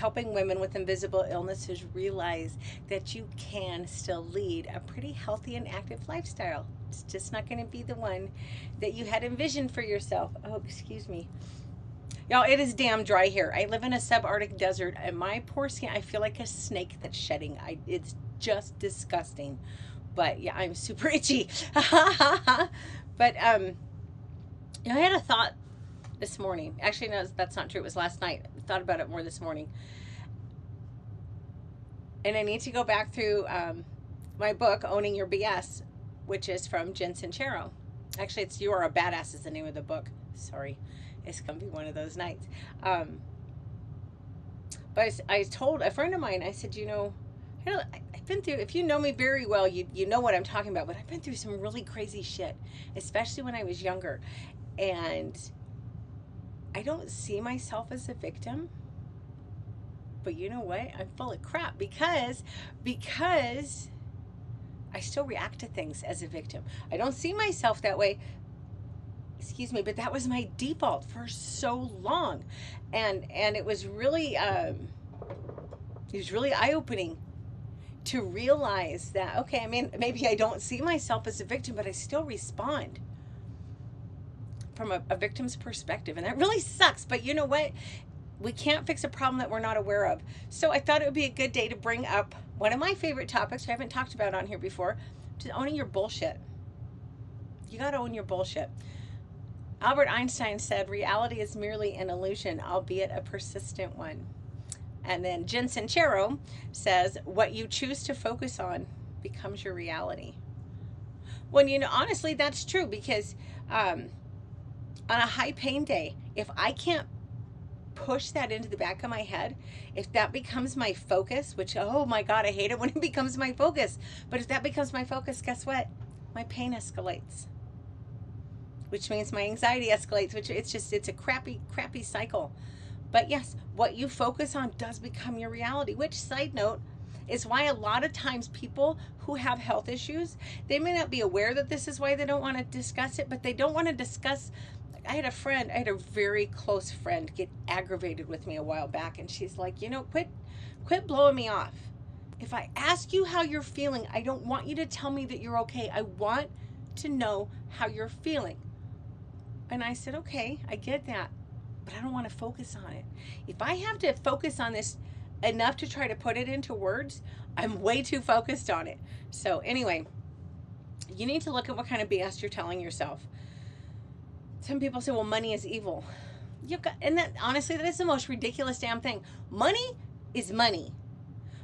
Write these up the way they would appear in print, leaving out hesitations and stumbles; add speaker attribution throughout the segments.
Speaker 1: helping women with invisible illnesses realize that you can still lead a pretty healthy and active lifestyle. It's just not going to be the one that you had envisioned for yourself. Oh, excuse me. Y'all, it is damn dry here. I live in a subarctic desert, and my poor skin, I feel like a snake that's shedding. It's just disgusting. But yeah, I'm super itchy. But I had a thought this morning. Actually, no, that's not true. It was last night. I thought about it more this morning. And I need to go back through my book, Owning Your BS, which is from Jen Sincero. Actually, it's You Are a Badass is the name of the book. Sorry. It's going to be one of those nights. But I told a friend of mine, I said, I've been through, if you know me very well, you know what I'm talking about, but I've been through some really crazy shit, especially when I was younger. And I don't see myself as a victim. But you know what? I'm full of crap because I still react to things as a victim. I don't see myself that way. Excuse me, but that was my default for so long. And it was really eye-opening to realize that, okay, I mean, maybe I don't see myself as a victim, but I still respond from a victim's perspective. And that really sucks. But you know what? We can't fix a problem that we're not aware of. So I thought it would be a good day to bring up one of my favorite topics I haven't talked about on here before, to owning your bullshit. You got to own your bullshit. Albert Einstein said, reality is merely an illusion, albeit a persistent one. And then Jen Sincero says, what you choose to focus on becomes your reality. Well, honestly, that's true because on a high pain day, if I can't push that into the back of my head, if that becomes my focus, which, oh my God, I hate it when it becomes my focus. But if that becomes my focus, guess what? My pain escalates, which means my anxiety escalates, which it's a crappy cycle. But yes, what you focus on does become your reality, which, side note, is why a lot of times people who have health issues, they may not be aware that this is why they don't want to discuss it, but they don't want to discuss. I had a very close friend get aggravated with me a while back, and she's like, quit blowing me off. If I ask you how you're feeling, I don't want you to tell me that you're okay. I want to know how you're feeling. And I said, okay, I get that, but I don't want to focus on it. If I have to focus on this enough to try to put it into words, I'm way too focused on it. So anyway, you need to look at what kind of BS you're telling yourself. Some people say, well, money is evil. And that, honestly, that is the most ridiculous damn thing. Money is money.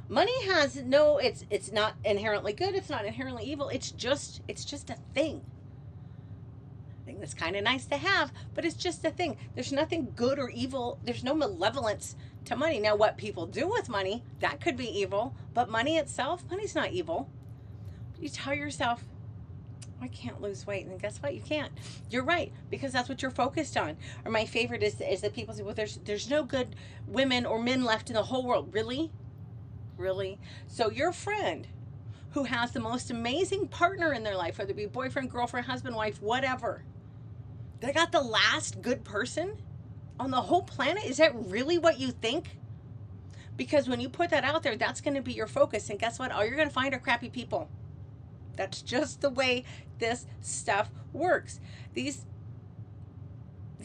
Speaker 1: Money has it's not inherently good. It's not inherently evil. It's just a thing. I think that's kind of nice to have, but it's just a thing. There's nothing good or evil. There's no malevolence to money. Now, what people do with money, that could be evil, but money's not evil. You tell yourself, I can't lose weight, and guess what? You can't. You're right, because that's what you're focused on. Or my favorite is that people say, well, there's no good women or men left in the whole world. Really? So your friend who has the most amazing partner in their life, whether it be boyfriend, girlfriend, husband, wife, whatever, they got the last good person on the whole planet? Is that really what you think? Because when you put that out there, that's going to be your focus, and guess what? All you're going to find are crappy people. That's just the way this stuff works. These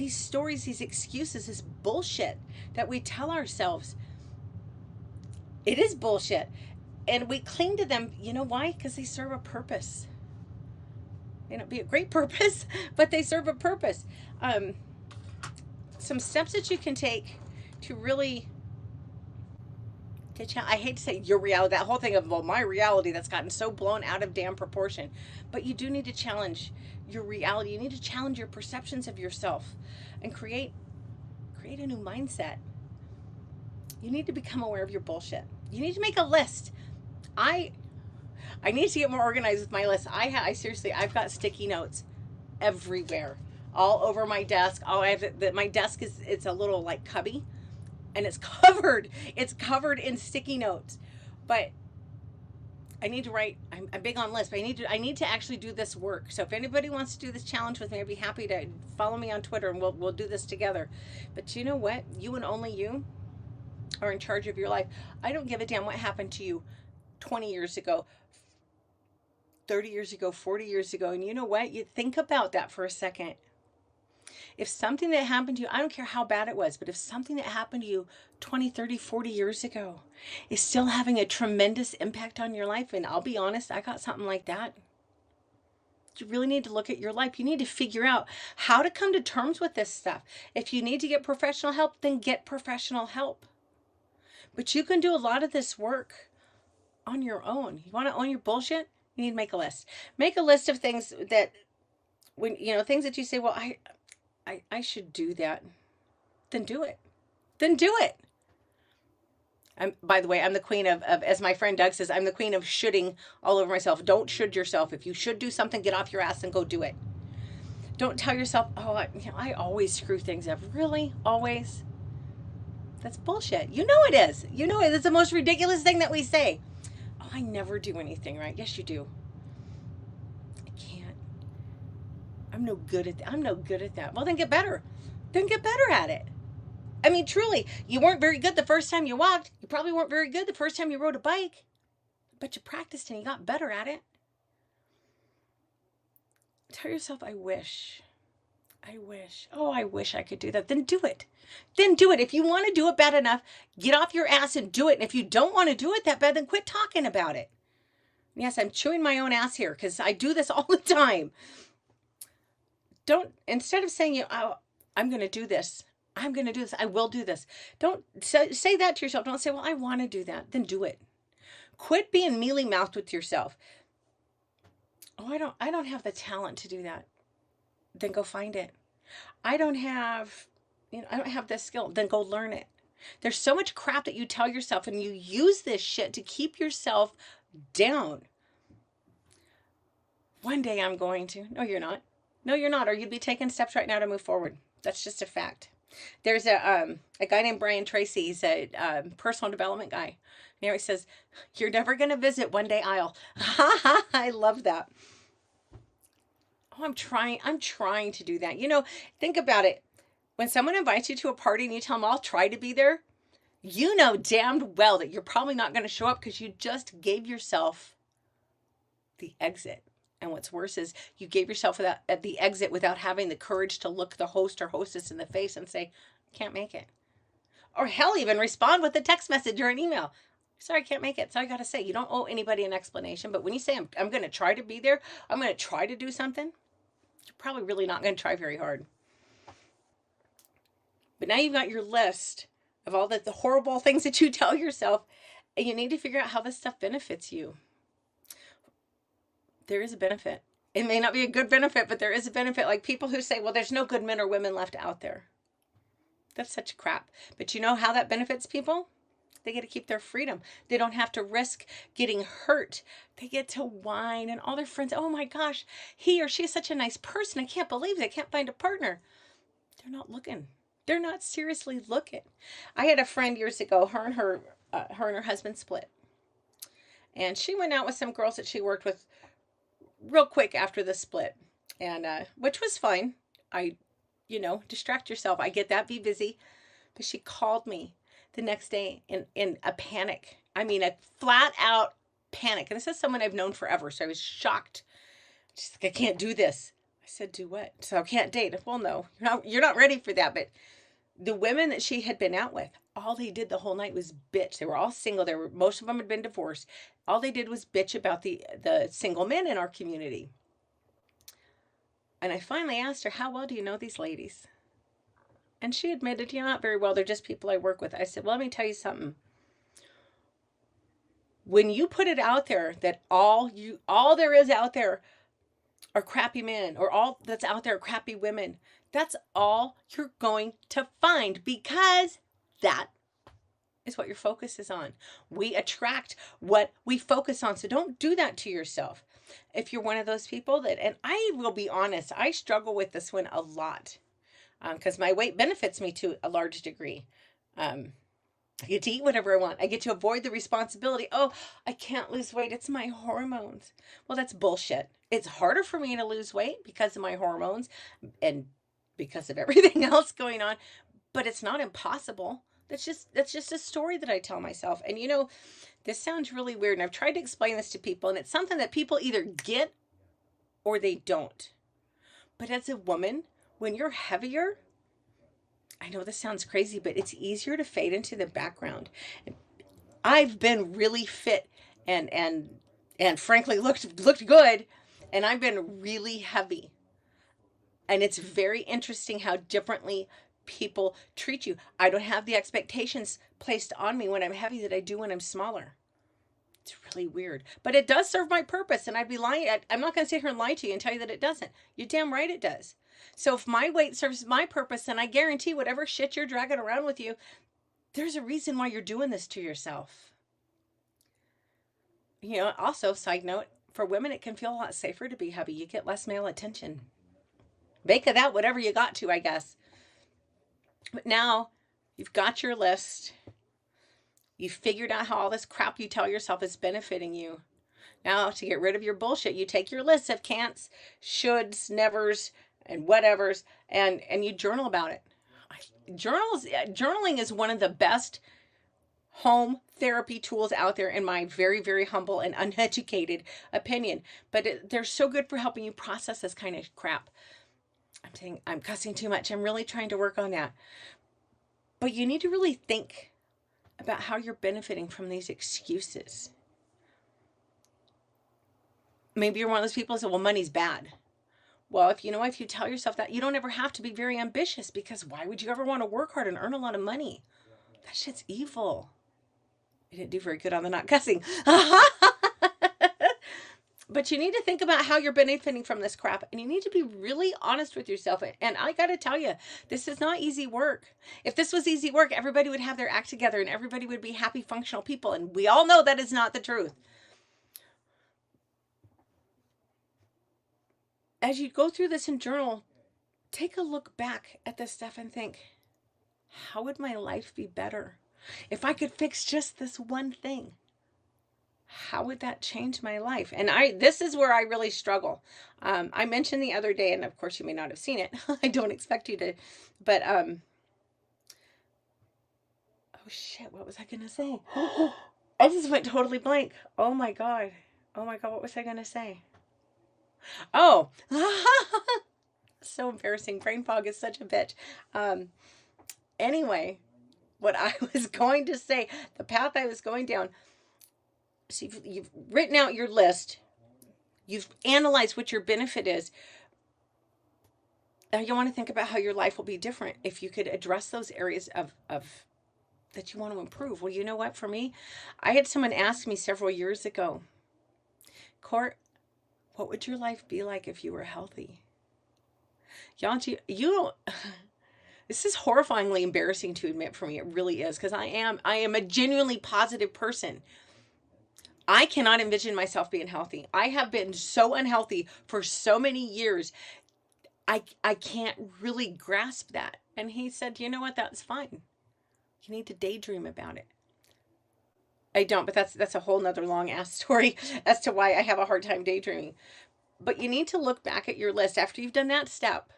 Speaker 1: stories, these excuses, this bullshit that we tell ourselves, it is bullshit. And we cling to them. You know why? Because they serve a purpose. May not be a great purpose, but they serve a purpose. Some steps that you can take to really... I hate to say your reality, that whole thing of, well, my reality, that's gotten so blown out of damn proportion. But you do need to challenge your reality. You need to challenge your perceptions of yourself and create a new mindset. You need to become aware of your bullshit. You need to make a list. I need to get more organized with my list. Seriously, I've got sticky notes everywhere, all over my desk. My desk it's a little like cubby. And it's covered in sticky notes. But I need to write, I'm big on lists, but I need to actually do this work. So if anybody wants to do this challenge with me, I'd be happy to follow me on Twitter, and we'll do this together. But you know what? You and only you are in charge of your life. I don't give a damn what happened to you 20 years ago, 30 years ago, 40 years ago. And you know what? You think about that for a second. If something that happened to you, I don't care how bad it was, but if something that happened to you 20, 30, 40 years ago is still having a tremendous impact on your life, and I'll be honest, I got something like that. You really need to look at your life. You need to figure out how to come to terms with this stuff. If you need to get professional help, then get professional help. But you can do a lot of this work on your own. You want to own your bullshit? You need to make a list. Make a list of things that, when you know, things that you say, well, I should do that. Then do it. Then do it. By the way, I'm the queen of, as my friend Doug says, I'm the queen of shoulding all over myself. Don't should yourself. If you should do something, get off your ass and go do it. Don't tell yourself, oh, I always screw things up. Really? Always? That's bullshit. You know it is. You know it. It's the most ridiculous thing that we say. Oh, I never do anything right. Yes, you do. I can't. I'm no good at that. I'm no good at that. Well, then get better. Then get better at it. I mean, truly, you weren't very good the first time you walked. You probably weren't very good the first time you rode a bike. But you practiced and you got better at it. Tell yourself, I wish. Oh, I wish I could do that. Then do it. Then do it. If you want to do it bad enough, get off your ass and do it. And if you don't want to do it that bad, then quit talking about it. Yes, I'm chewing my own ass here because I do this all the time. Don't, instead of saying, oh, I'm going to do this. I'm going to do this. I will do this. Don't say that to yourself. Don't say, well, I want to do that. Then do it. Quit being mealy-mouthed with yourself. Oh, I don't have the talent to do that. Then go find it. I don't have this skill. Then go learn it. There's so much crap that you tell yourself, and you use this shit to keep yourself down. One day I'm going to. No, you're not. No, you're not. Or you'd be taking steps right now to move forward. That's just a fact. There's a guy named Brian Tracy. He's a personal development guy. And he says, you're never going to visit One Day Isle. I love that. Oh, I'm trying to do that. You know, think about it. When someone invites you to a party and you tell them, I'll try to be there, you know damned well that you're probably not going to show up because you just gave yourself the exit. And what's worse is you gave yourself the exit without having the courage to look the host or hostess in the face and say, can't make it. Or hell, even respond with a text message or an email. Sorry, I can't make it. So I got to say, you don't owe anybody an explanation. But when you say, I'm going to try to be there, I'm going to try to do something, you're probably really not going to try very hard. But now you've got your list of all the horrible things that you tell yourself, and you need to figure out how this stuff benefits you. There is a benefit. It may not be a good benefit, but there is a benefit. Like people who say, well, there's no good men or women left out there. That's such crap. But you know how that benefits people? They get to keep their freedom. They don't have to risk getting hurt. They get to whine, and all their friends, oh my gosh, he or she is such a nice person. I can't believe they can't find a partner. They're not looking. They're not seriously looking. I had a friend years ago, her and her husband split. And she went out with some girls that she worked with real quick after the split, and which was fine. Distract yourself. I get that, be busy. But she called me the next day in a panic. I mean, a flat out panic. And this is someone I've known forever, so I was shocked. She's like, I can't do this. I said, do what? So I can't date. Well, no, you're not ready for that. But the women that she had been out with, all they did the whole night was bitch. They were all single. Most of them had been divorced. All they did was bitch about the single men in our community. And I finally asked her, how well do you know these ladies? And she admitted, not very well. They're just people I work with. I said, well, let me tell you something. When you put it out there that all there is out there are crappy men, or all that's out there are crappy women, that's all you're going to find, because that is what your focus is on. We attract what we focus on. So don't do that to yourself. If you're one of those people that, and I will be honest, I struggle with this one a lot because my weight benefits me to a large degree. I get to eat whatever I want. I get to avoid the responsibility. Oh, I can't lose weight. It's my hormones. Well, that's bullshit. It's harder for me to lose weight because of my hormones and because of everything else going on, but it's not impossible. That's just a story that I tell myself. And you know, this sounds really weird, and I've tried to explain this to people, and it's something that people either get or they don't. But as a woman, when you're heavier, I know this sounds crazy, but it's easier to fade into the background. I've been really fit and frankly looked good, and I've been really heavy. And it's very interesting how differently people treat you. I don't have the expectations placed on me when I'm heavy that I do when I'm smaller. It's really weird, but it does serve my purpose. And I'd be lying. I'm not going to sit here and lie to you and tell you that it doesn't. You're damn right it does. So if my weight serves my purpose, then I guarantee whatever shit you're dragging around with you, there's a reason why you're doing this to yourself. You know, also, side note, for women, it can feel a lot safer to be heavy. You get less male attention. Make of that whatever you got to, I guess. But now you've got your list. You've figured out how all this crap you tell yourself is benefiting you. Now, to get rid of your bullshit, you take your list of can'ts, shoulds, nevers, and whatevers, and you journal about it. Journaling is one of the best home therapy tools out there, in my very, very humble and uneducated opinion. But they're so good for helping you process this kind of crap. I'm saying I'm cussing too much. I'm really trying to work on that. But you need to really think about how you're benefiting from these excuses. Maybe you're one of those people who say, well, money's bad. Well, if you tell yourself that, you don't ever have to be very ambitious, because why would you ever want to work hard and earn a lot of money? That shit's evil. I didn't do very good on the not cussing. But you need to think about how you're benefiting from this crap, and you need to be really honest with yourself. And I got to tell you, this is not easy work. If this was easy work, everybody would have their act together and everybody would be happy, functional people. And we all know that is not the truth. As you go through this and journal, take a look back at this stuff and think, how would my life be better if I could fix just this one thing? How would that change my life? And this is where I really struggle. I mentioned the other day, and of course you may not have seen it. I don't expect you to, but oh shit, what was I gonna say? I just went totally blank. Oh my god, what was I gonna say? Oh, so embarrassing. Brain fog is such a bitch. Anyway, what I was going to say, the path I was going down. So you've written out your list. You've analyzed what your benefit is. Now you want to think about how your life will be different if you could address those areas of that you want to improve. Well, you know what? For me, I had someone ask me several years ago, Court, what would your life be like if you were healthy? Y'all, you don't. This is horrifyingly embarrassing to admit for me. It really is, because I am a genuinely positive person. I cannot envision myself being healthy. I have been so unhealthy for so many years. I can't really grasp that. And he said, you know what? That's fine. You need to daydream about it. I don't, but that's a whole nother long ass story as to why I have a hard time daydreaming. But you need to look back at your list after you've done that step.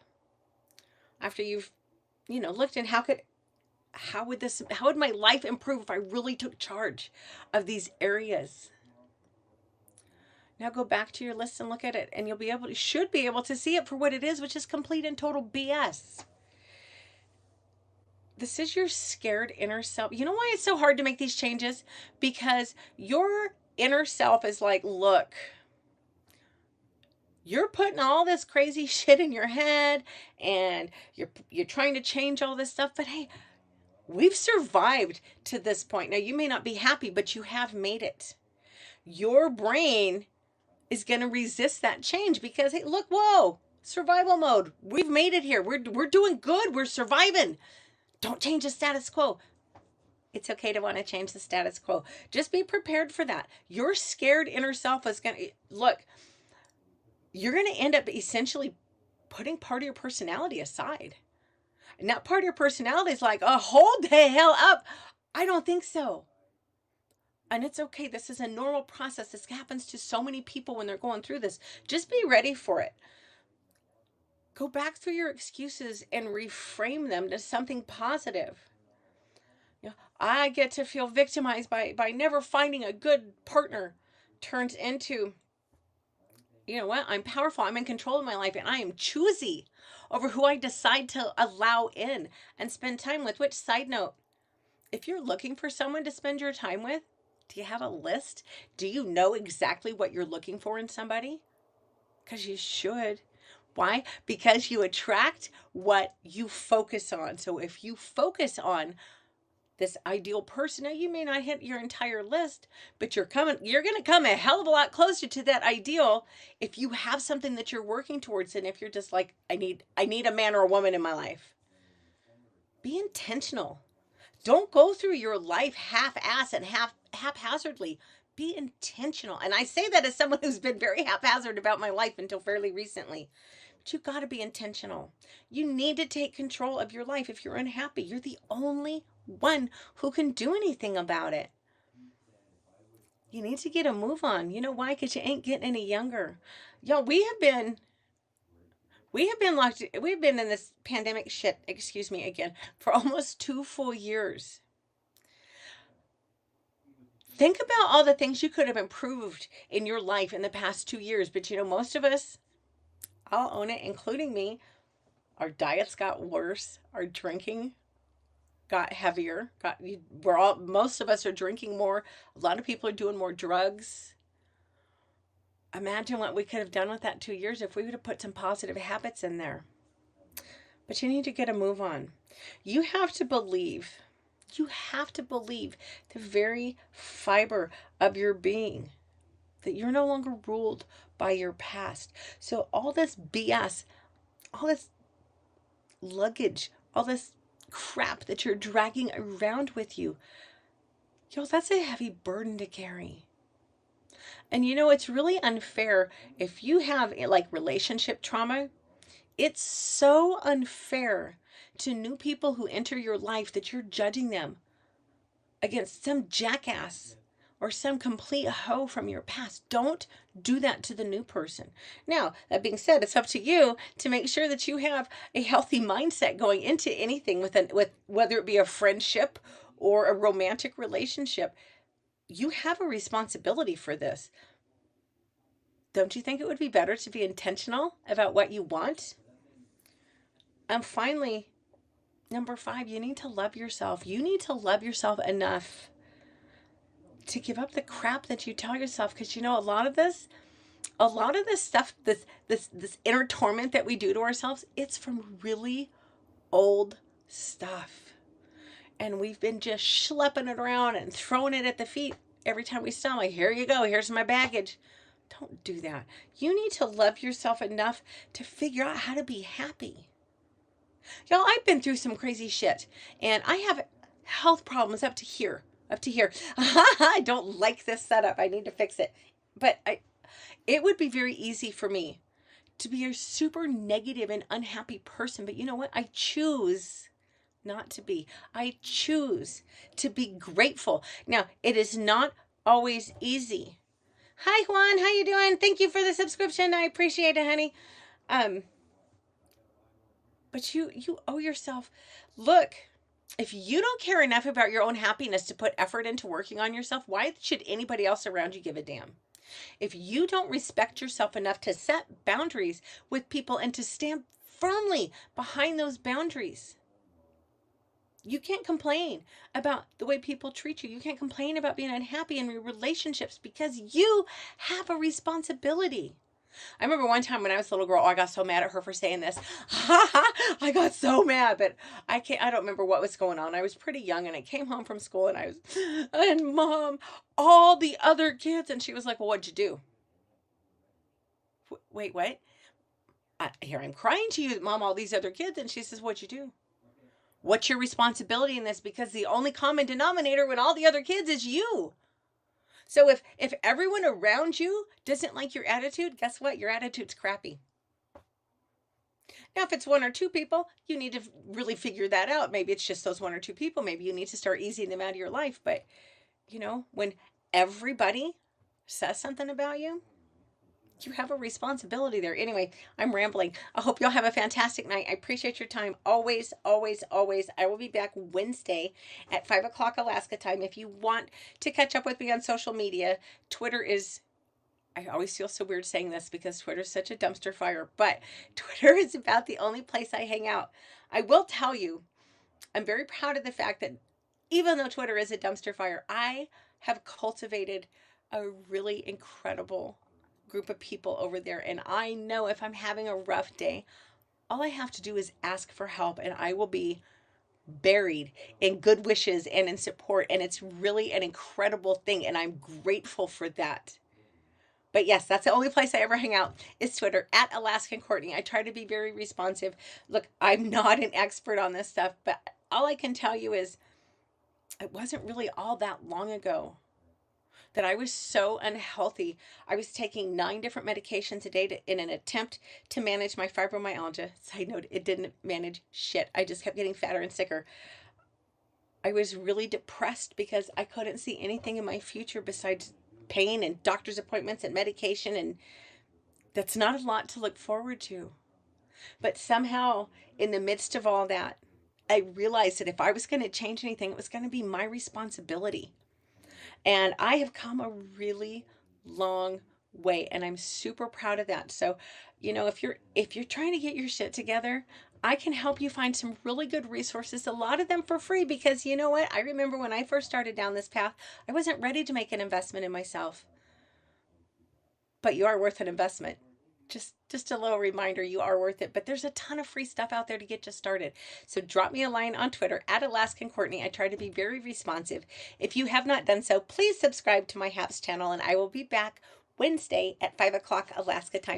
Speaker 1: After you've, looked at how would my life improve if I really took charge of these areas? Now go back to your list and look at it, and should be able to see it for what it is, which is complete and total BS. This is your scared inner self. You know why it's so hard to make these changes? Because your inner self is like, look, you're putting all this crazy shit in your head, and you're trying to change all this stuff, but hey, we've survived to this point. Now, you may not be happy, but you have made it. Your brain is going to resist that change because, hey, look, whoa, survival mode. We've made it here. We're doing good. We're surviving. Don't change the status quo. It's okay to want to change the status quo. Just be prepared for that. Your scared inner self is going to, look, you're going to end up essentially putting part of your personality aside. And that part of your personality is like, oh, hold the hell up. I don't think so. And it's okay. This is a normal process. This happens to so many people when they're going through this. Just be ready for it. Go back through your excuses and reframe them to something positive. I get to feel victimized by never finding a good partner turns into, you know what? I'm powerful. I'm in control of my life and I am choosy over who I decide to allow in and spend time with. Which, side note, if you're looking for someone to spend your time with, do you have a list? Do you know exactly what you're looking for in somebody? Because you should. Why? Because you attract what you focus on. So if you focus on this ideal person, now you may not hit your entire list, but you're going to come a hell of a lot closer to that ideal if you have something that you're working towards. And if you're just like, I need a man or a woman in my life. Be intentional. Don't go through your life half-ass and haphazardly. Be intentional. And I say that as someone who's been very haphazard about my life until fairly recently. But you got to be intentional. You need to take control of your life. If you're unhappy, you're the only one who can do anything about it. You need to get a move on. You know why? Because you ain't getting any younger. Y'all, we have been locked, we've been in this pandemic shit, excuse me again, for almost 2 full years. Think about all the things you could have improved in your life in the past 2 years. But you know, most of us, I'll own it, including me, our diets got worse. Our drinking got heavier. Most of us are drinking more. A lot of people are doing more drugs. Imagine what we could have done with that 2 years if we would have put some positive habits in there. But you need to get a move on. You have to believe. You have to believe the very fiber of your being that you're no longer ruled by your past. So all this BS, all this luggage, all this crap that you're dragging around with you, yo, that's a heavy burden to carry. And you know, it's really unfair if you have like relationship trauma. It's so unfair to new people who enter your life that you're judging them against some jackass or some complete hoe from your past. Don't do that to the new person. Now, that being said, it's up to you to make sure that you have a healthy mindset going into anything with whether it be a friendship or a romantic relationship. You have a responsibility for this. Don't you think it would be better to be intentional about what you want? And finally, number 5, you need to love yourself. You need to love yourself enough to give up the crap that you tell yourself. Because you know, a lot of this stuff, this inner torment that we do to ourselves, it's from really old stuff. And we've been just schlepping it around and throwing it at the feet every time we stop. Like, here you go, here's my baggage. Don't do that. You need to love yourself enough to figure out how to be happy. Y'all, I've been through some crazy shit, and I have health problems up to here. Up to here. I don't like this setup. I need to fix it. But it would be very easy for me to be a super negative and unhappy person. But you know what? I choose not to be. I choose to be grateful. Now, it is not always easy. Hi, Juan. How you doing? Thank you for the subscription. I appreciate it, honey. But you owe yourself. Look, if you don't care enough about your own happiness to put effort into working on yourself, why should anybody else around you give a damn? If you don't respect yourself enough to set boundaries with people and to stand firmly behind those boundaries, you can't complain about the way people treat you. You can't complain about being unhappy in your relationships because you have a responsibility. I remember one time when I was a little girl, I got so mad at her for saying this. I got so mad, but I don't remember what was going on. I was pretty young and I came home from school and Mom, all the other kids, and she was like, well, what'd you do? Wait, what? Here I'm crying to you, Mom, all these other kids. And she says, what'd you do? What's your responsibility in this? Because the only common denominator with all the other kids is you. So if everyone around you doesn't like your attitude, guess what? Your attitude's crappy. Now, if it's 1 or 2 people, you need to really figure that out. Maybe it's just those 1 or 2 people. Maybe you need to start easing them out of your life. But, you know, when everybody says something about you, you have a responsibility there. Anyway, I'm rambling. I hope you'll have a fantastic night. I appreciate your time. Always, always, always. I will be back Wednesday at 5 o'clock Alaska time. If you want to catch up with me on social media, Twitter is, I always feel so weird saying this because Twitter is such a dumpster fire, but Twitter is about the only place I hang out. I will tell you, I'm very proud of the fact that even though Twitter is a dumpster fire, I have cultivated a really incredible group of people over there. And I know if I'm having a rough day, all I have to do is ask for help and I will be buried in good wishes and in support. And it's really an incredible thing. And I'm grateful for that. But yes, that's the only place I ever hang out is Twitter at Alaskan Courtney. I try to be very responsive. Look, I'm not an expert on this stuff, but all I can tell you is it wasn't really all that long ago that I was so unhealthy. I was taking 9 different medications a day in an attempt to manage my fibromyalgia. Side note, it didn't manage shit. I just kept getting fatter and sicker. I was really depressed because I couldn't see anything in my future besides pain and doctor's appointments and medication, and that's not a lot to look forward to. But somehow, in the midst of all that, I realized that if I was going to change anything, it was going to be my responsibility. And I have come a really long way, and I'm super proud of that. So, if you're trying to get your shit together, I can help you find some really good resources, a lot of them for free, because you know what? I remember when I first started down this path, I wasn't ready to make an investment in myself. But you are worth an investment. Just a little reminder, you are worth it. But there's a ton of free stuff out there to get you started. So drop me a line on Twitter at Alaskan Courtney. I try to be very responsive. If you have not done so, please subscribe to my HAPS channel, and I will be back Wednesday at 5 o'clock Alaska time.